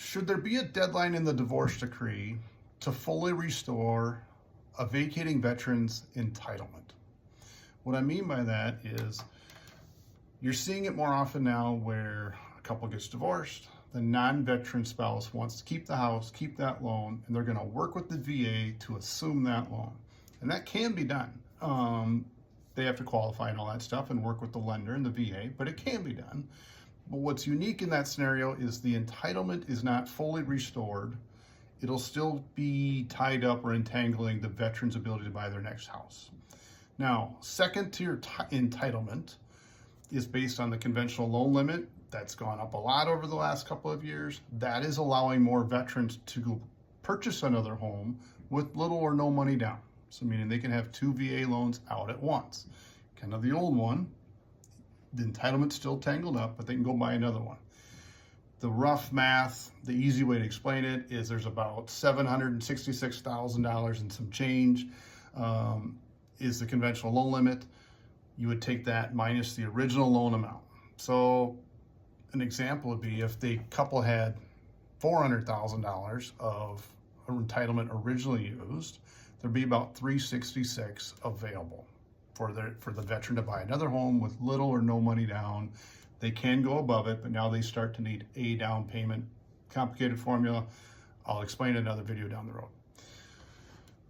Should there be a deadline in the divorce decree to fully restore a vacating veteran's entitlement? What I mean by that is you're seeing it more often now where a couple gets divorced, the non-veteran spouse wants to keep the house, keep that loan, and they're going to work with the VA to assume that loan. And that can be done. They have to qualify and all that stuff and work with the lender and the VA, but it can be done. But what's unique in that scenario is the entitlement is not fully restored. It'll still be tied up or entangling the veteran's ability to buy their next house. Now, second tier entitlement is based on the conventional loan limit. That's gone up a lot over the last couple of years. That is allowing more veterans to purchase another home with little or no money down. So meaning they can have 2 VA loans out at once. Kind of the old one, the entitlement's still tangled up, but they can go buy another one. The rough math, the easy way to explain it is there's about $766,000 and some change is the conventional loan limit. You would take that minus the original loan amount. So an example would be if the couple had $400,000 of entitlement originally used, there'd be about $366 available for the veteran to buy another home with little or no money down. They can go above it, but now they start to need a down payment. Complicated formula. I'll explain in another video down the road.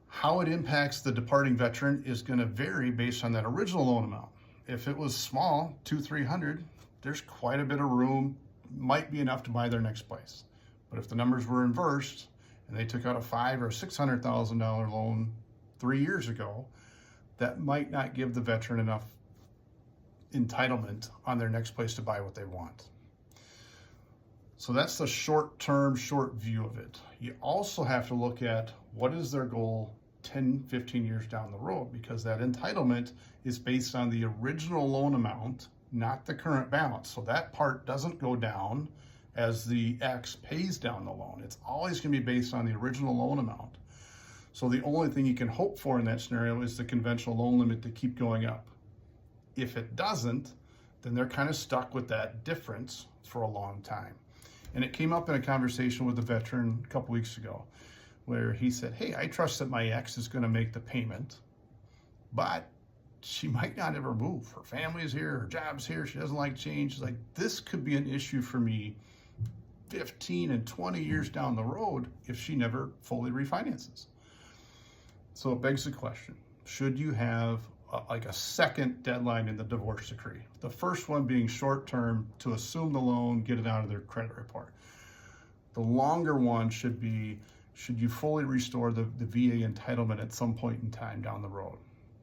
How it impacts the departing veteran is going to vary based on that original loan amount. If it was small, $200-300, there's quite a bit of room, might be enough to buy their next place. But if the numbers were inversed and they took out a $500,000 or $600,000 loan 3 years ago, that might not give the veteran enough entitlement on their next place to buy what they want. So that's the short-term, short view of it. You also have to look at what is their goal 10, 15 years down the road, because that entitlement is based on the original loan amount, not the current balance. So that part doesn't go down as the X pays down the loan. It's always going to be based on the original loan amount. So the only thing you can hope for in that scenario is the conventional loan limit to keep going up. If it doesn't, then they're kind of stuck with that difference for a long time. And it came up in a conversation with a veteran a couple weeks ago where he said, hey, I trust that my ex is going to make the payment, but she might not ever move. Her family's here, her job's here, she doesn't like change. She's like, this could be an issue for me 15 and 20 years down the road if she never fully refinances. So it begs the question, should you have like a second deadline in the divorce decree? The first one being short-term to assume the loan, get it out of their credit report. The longer one should be, should you fully restore the VA entitlement at some point in time down the road?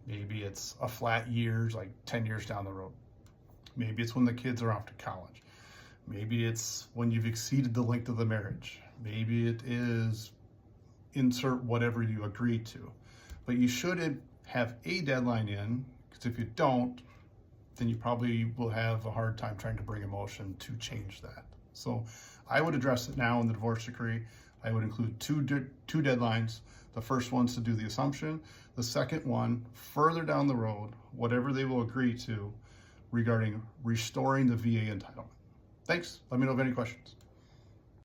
Maybe it's a flat years, like 10 years down the road. Maybe it's when the kids are off to college. Maybe it's when you've exceeded the length of the marriage. Maybe it is insert whatever you agreed to. But you should have a deadline in, because if you don't, then you probably will have a hard time trying to bring a motion to change that. So I would address it now in the divorce decree. I would include two deadlines. The first one's to do the assumption. The second one, further down the road, whatever they will agree to regarding restoring the VA entitlement. Thanks. Let me know if any questions.